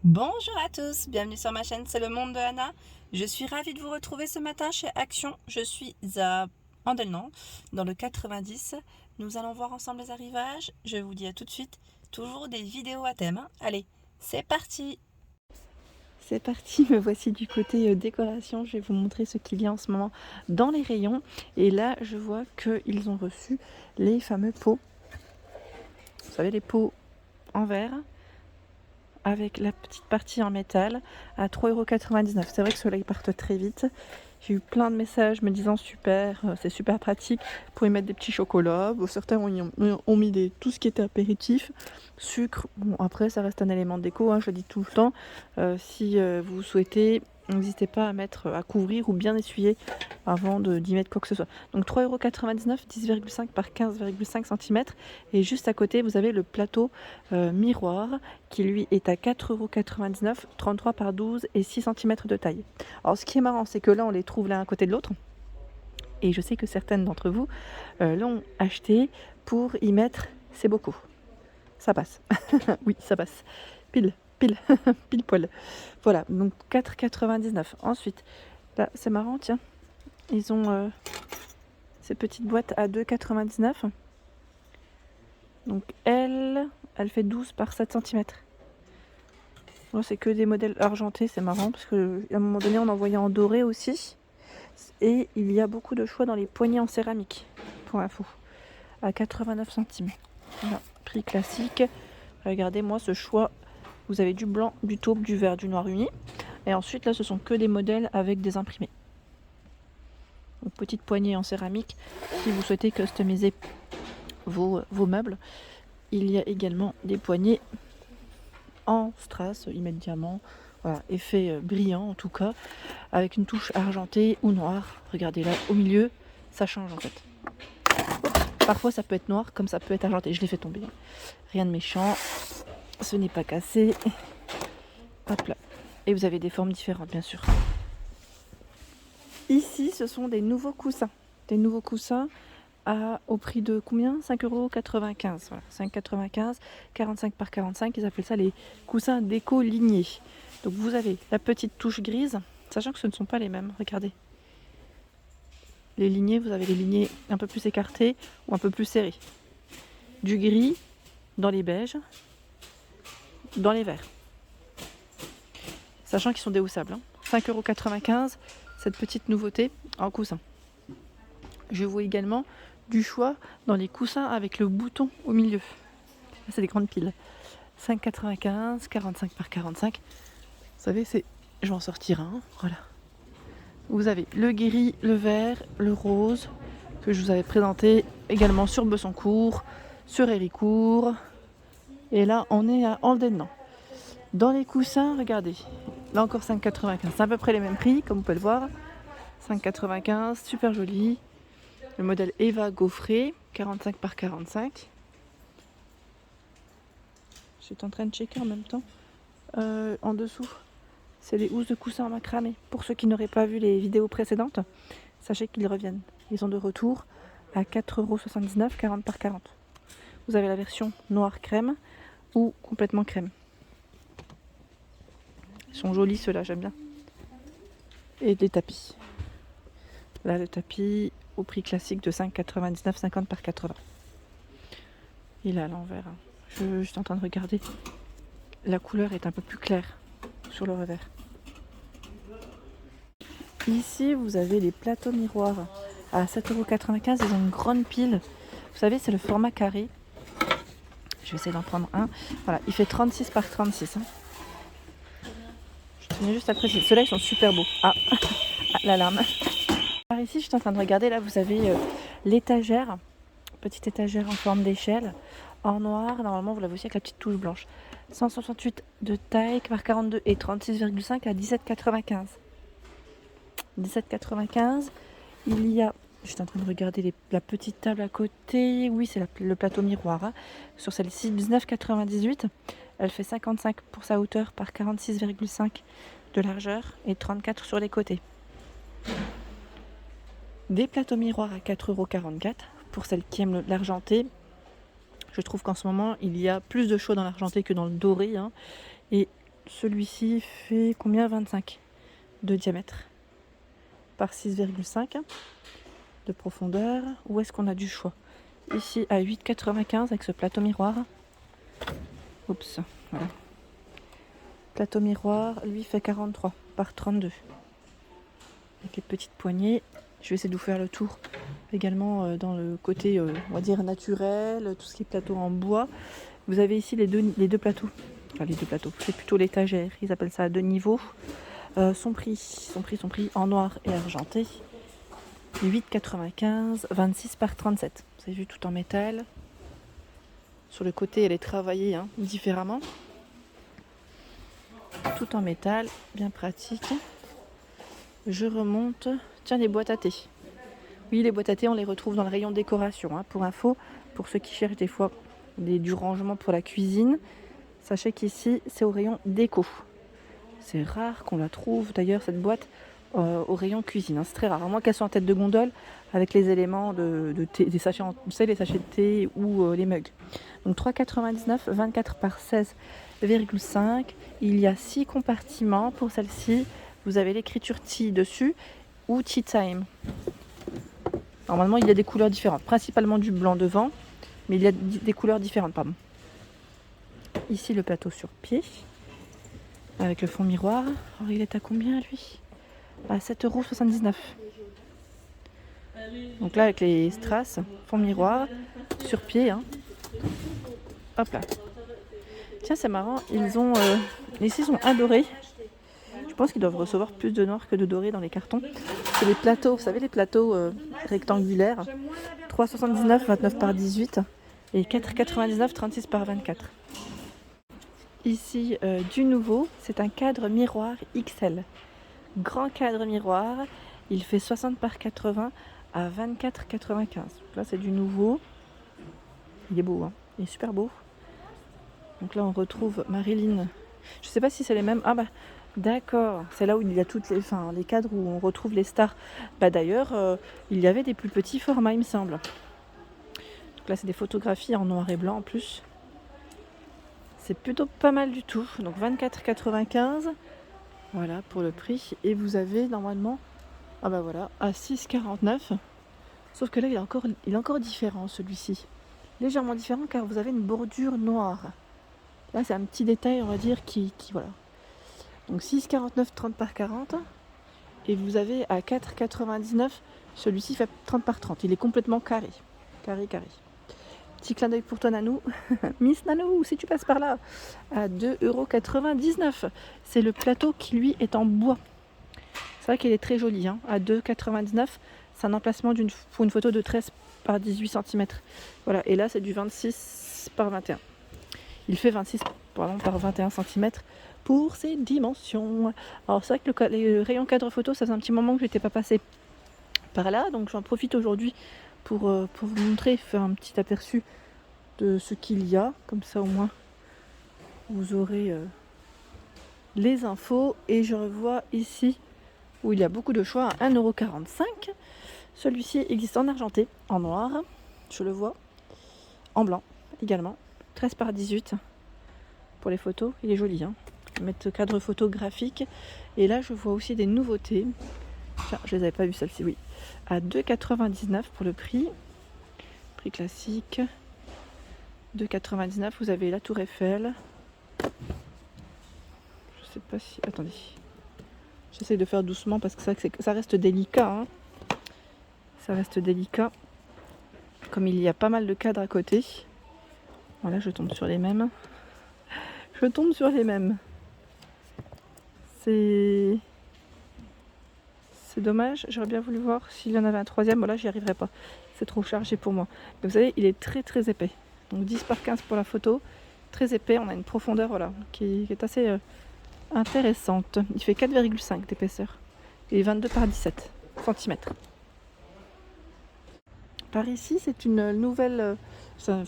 Bonjour à tous, bienvenue sur ma chaîne C'est le monde de Anna. Je suis ravie de vous retrouver ce matin chez Action. Je suis à Andelnan, dans le 90. Nous allons voir ensemble les arrivages. Je vous dis à tout de suite, toujours des vidéos à thème. Allez, c'est parti! C'est parti, me voici du côté décoration. Je vais vous montrer ce qu'il y a en ce moment dans les rayons. Et là, je vois qu'ils ont reçu les fameux pots. Vous savez, les pots en verre avec la petite partie en métal à 3,99 €. C'est vrai que ceux-là ils partent très vite. J'ai eu plein de messages me disant super, c'est super pratique pour y mettre des petits chocolats. Bon, certains ont mis tout ce qui était apéritif, sucre. Bon, après ça reste un élément de déco, hein, je le dis tout le temps. Si vous souhaitez, n'hésitez pas à couvrir ou bien essuyer avant d'y mettre quoi que ce soit. Donc 3,99 €, 10,5 par 15,5 cm. Et juste à côté, vous avez le plateau miroir qui lui est à 4,99 €, 33 par 12 et 6 cm de taille. Alors ce qui est marrant, c'est que là on les trouve l'un à côté de l'autre. Et je sais que certaines d'entre vous l'ont acheté pour y mettre ses bocaux. Ça passe. Oui, ça passe. Pile, pile, pile poil. Voilà, donc 4,99 €. Ensuite, là c'est marrant, tiens. Ils ont ces petites boîtes à 2,99 €. Donc elle fait 12 par 7 cm. Bon, c'est que des modèles argentés, c'est marrant parce qu'à un moment donné on en voyait en doré aussi. Et il y a beaucoup de choix dans les poignées en céramique, pour info, à 89 centimes. Voilà, prix classique. Regardez, moi ce choix, vous avez du blanc, du taupe, du vert, du noir uni. Et ensuite là ce sont que des modèles avec des imprimés. Donc petite poignée en céramique si vous souhaitez customiser vos meubles. Il y a également des poignées en strass, ils mettent diamant, voilà, effet brillant en tout cas, avec une touche argentée ou noire. Regardez là au milieu, ça change en fait. Oups, parfois ça peut être noir comme ça peut être argenté. Je l'ai fait tomber. Rien de méchant, ce n'est pas cassé. Hop là. Et vous avez des formes différentes bien sûr. Ici ce sont des nouveaux coussins. Des nouveaux coussins au prix de combien? 5,95 €. Voilà, 5,95 €, 45 par 45. Ils appellent ça les coussins déco lignés. Donc vous avez la petite touche grise, sachant que ce ne sont pas les mêmes. Regardez. Les lignées, vous avez les lignées un peu plus écartées ou un peu plus serrées. Du gris dans les beiges, dans les verts. Sachant qu'ils sont déhaussables. 5,95 €, cette petite nouveauté en coussin. Je vois également du choix dans les coussins avec le bouton au milieu. Là, c'est des grandes piles. 5,95 €, 45 par 45. Vous savez, je vais en sortir un. Voilà. Vous avez le gris, le vert, le rose, que je vous avais présenté également sur Bessancourt, sur Héricourt. Et là, on est à Andelnan. Dans les coussins, regardez. Là encore 5,95 €. C'est à peu près les mêmes prix, comme vous pouvez le voir. 5,95 €, super joli. Le modèle Eva gaufré, 45 par 45. Je suis en train de checker en même temps. En dessous, c'est les housses de coussin en macramé. Pour ceux qui n'auraient pas vu les vidéos précédentes, sachez qu'ils reviennent. Ils sont de retour à 4,79 €, 40 par 40. Vous avez la version noir crème ou complètement crème. Ils sont jolis ceux-là, j'aime bien. Et des tapis. Là, le tapis au prix classique de 5,99 €, 50 par 80. Il est à l'envers. Je suis en train de regarder. La couleur est un peu plus claire sur le revers. Ici, vous avez les plateaux miroirs à 7,95 €. Ils ont une grande pile. Vous savez, c'est le format carré. Je vais essayer d'en prendre un. Voilà, il fait 36 par 36. Je tenais juste à préciser. Ceux-là, ils sont super beaux. Ah, l'alarme. Alors ici, je suis en train de regarder. Là, vous avez l'étagère. Petite étagère en forme d'échelle. En noir. Normalement, vous l'avez aussi avec la petite touche blanche. 168 de taille par 42 et 36,5 à 17,95. 17,95. Il y a, je suis en train de regarder la petite table à côté. Oui, c'est le plateau miroir. Sur celle-ci, 19,98. Elle fait 55 pour sa hauteur par 46,5 de largeur et 34 sur les côtés. Des plateaux miroirs à 4,44 € pour celles qui aiment l'argenté. Je trouve qu'en ce moment, il y a plus de choix dans l'argenté que dans le doré. Et Celui-ci fait combien? 25 de diamètre par 6,5 de profondeur. Où est-ce qu'on a du choix? Ici à 8,95 avec ce plateau miroir. Oups, voilà. Plateau miroir, lui fait 43 par 32. Avec les petites poignées. Je vais essayer de vous faire le tour également dans le côté, on va dire, naturel, tout ce qui est plateau en bois. Vous avez ici les deux plateaux. Enfin, les deux plateaux, c'est plutôt l'étagère. Ils appellent ça à 2 niveaux. Son prix en noir et argenté. 8,95, 26 par 37. Vous avez vu, tout en métal. Sur le côté, elle est travaillée différemment. Tout en métal, bien pratique. Je remonte. Tiens, les boîtes à thé. Oui, les boîtes à thé, on les retrouve dans le rayon décoration. Pour info, pour ceux qui cherchent des fois du rangement pour la cuisine, sachez qu'ici, c'est au rayon déco. C'est rare qu'on la trouve, d'ailleurs, cette boîte, au rayon cuisine. C'est très rare. À moins qu'elle soit en tête de gondole avec les éléments de thé, des sachets, vous savez, les sachets de thé ou les mugs. Donc 3,99, 24 par 16,5. Il y a 6 compartiments pour celle-ci. Vous avez l'écriture Tea dessus ou Tea Time. Normalement, il y a des couleurs différentes, principalement du blanc devant, mais il y a des couleurs différentes, pardon. Ici, le plateau sur pied, avec le fond miroir. Alors, il est à combien, lui? À 7,79 €. Donc là, avec les strass, fond miroir, sur pied. Hop là. Tiens, c'est marrant, ici, ils sont adorés. Je pense qu'ils doivent recevoir plus de noir que de doré dans les cartons. C'est les plateaux, vous savez, les plateaux rectangulaires. 3,79, 29 par 18 et 4,99, 36 par 24. Ici, du nouveau, c'est un cadre miroir XL. Grand cadre miroir, il fait 60 par 80 à 24,95. Là, c'est du nouveau. Il est beau, il est super beau. Donc là, on retrouve Marilyn. Je ne sais pas si c'est les mêmes. Ah bah, d'accord. C'est là où il y a toutes les cadres où on retrouve les stars. Bah d'ailleurs, il y avait des plus petits formats, il me semble. Donc là, c'est des photographies en noir et blanc en plus. C'est plutôt pas mal du tout. Donc 24,95. Voilà pour le prix. Et vous avez normalement, ah bah voilà, à 6,49. Sauf que là, il est encore différent celui-ci. Légèrement différent car vous avez une bordure noire. Là, c'est un petit détail, on va dire, qui voilà. Donc 6,49, 30 par 40. Et vous avez à 4,99, celui-ci fait 30 par 30. Il est complètement carré. Carré. Petit clin d'œil pour toi, Nanou. Miss Nanou, si tu passes par là. À 2,99 €. C'est le plateau qui, lui, est en bois. C'est vrai qu'il est très joli. À 2,99 €. C'est un emplacement pour une photo de 13 par 18 cm. Voilà. Et là, c'est du 26 par 21. Il fait 26 par 21 cm pour ses dimensions. Alors c'est vrai que le rayon cadre photo, ça fait un petit moment que je n'étais pas passée par là. Donc j'en profite aujourd'hui pour vous montrer, faire un petit aperçu de ce qu'il y a. Comme ça au moins, vous aurez les infos. Et je revois ici où il y a beaucoup de choix à 1,45 €. Celui-ci existe en argenté, en noir, je le vois, en blanc également. 13 par 18 pour les photos, il est joli. Mettre cadre photographique. Et là, je vois aussi des nouveautés. Tiens, je les avais pas vues celles-ci, oui. À 2,99 € pour le prix. Prix classique. 2,99 €, vous avez la Tour Eiffel. Je sais pas si. Attendez. J'essaie de faire doucement parce que c'est vrai que ça reste délicat. Ça reste délicat. Comme il y a pas mal de cadres à côté. Voilà, je tombe sur les mêmes. C'est dommage. J'aurais bien voulu voir s'il y en avait un troisième. Voilà, j'y arriverai pas. C'est trop chargé pour moi. Mais vous savez, il est très très épais. Donc 10 par 15 pour la photo. Très épais. On a une profondeur qui est assez intéressante. Il fait 4,5 d'épaisseur. Et 22 par 17 cm. Par ici, c'est une nouvelle...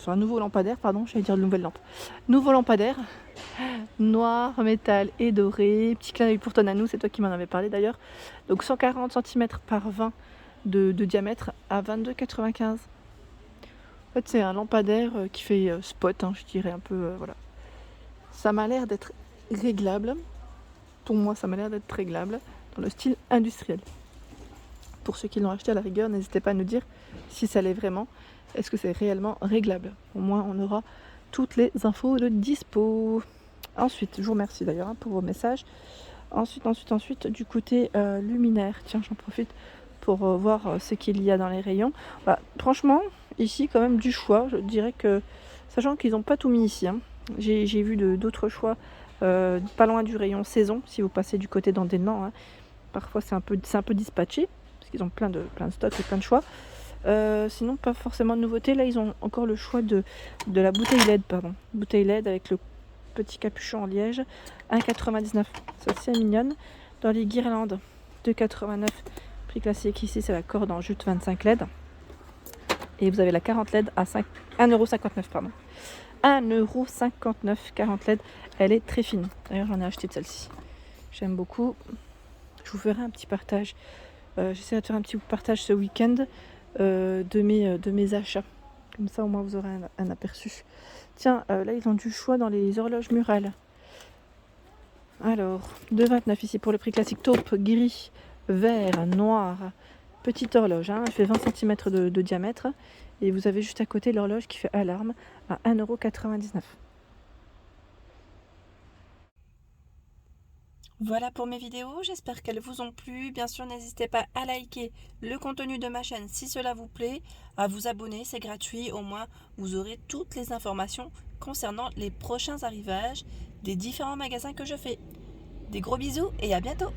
un nouveau lampadaire, pardon, j'allais dire une nouvelle lampe. Nouveau lampadaire, noir, métal et doré. Petit clin d'œil pour ton Nanou, c'est toi qui m'en avais parlé d'ailleurs. Donc 140 cm par 20 de diamètre à 22,95 €. En fait, c'est un lampadaire qui fait spot, je dirais un peu, voilà. Ça m'a l'air d'être réglable. Pour moi, ça m'a l'air d'être réglable dans le style industriel. Pour ceux qui l'ont acheté à la rigueur, n'hésitez pas à nous dire si ça l'est vraiment. Est-ce que c'est réellement réglable? Au moins, on aura toutes les infos de dispo. Ensuite, je vous remercie d'ailleurs pour vos messages. Ensuite, du côté luminaire, tiens, j'en profite pour voir ce qu'il y a dans les rayons. Bah, franchement, ici, quand même du choix. Je dirais que, sachant qu'ils n'ont pas tout mis ici, hein, j'ai vu d'autres choix pas loin du rayon saison, si vous passez du côté d'Andénan. Hein. Parfois, c'est un peu dispatché, parce qu'ils ont plein de stocks et plein de choix. Sinon, pas forcément de nouveautés. Là, ils ont encore le choix de la bouteille LED, Bouteille LED avec le petit capuchon en liège, 1,99. C'est assez mignonne. Dans les guirlandes, 2,89. Prix classique ici, c'est la corde en jute 25 LED. Et vous avez la 40 LED à 1,59 €. 1,59 €, 40 LED. Elle est très fine. D'ailleurs, j'en ai acheté de celle-ci. J'aime beaucoup. Je vous ferai un petit partage. J'essaierai de faire un petit partage ce week-end de mes achats. Comme ça, au moins, vous aurez un aperçu. Tiens, là, ils ont du choix dans les horloges murales. Alors, 2,29 ici pour le prix classique. Taupe, gris, vert, noir. Petite horloge, hein, elle fait 20 cm de diamètre. Et vous avez juste à côté l'horloge qui fait alarme à 1,99 €. Voilà pour mes vidéos, j'espère qu'elles vous ont plu. Bien sûr, n'hésitez pas à liker le contenu de ma chaîne si cela vous plaît, à vous abonner, c'est gratuit. Au moins, vous aurez toutes les informations concernant les prochains arrivages des différents magasins que je fais. Des gros bisous et à bientôt!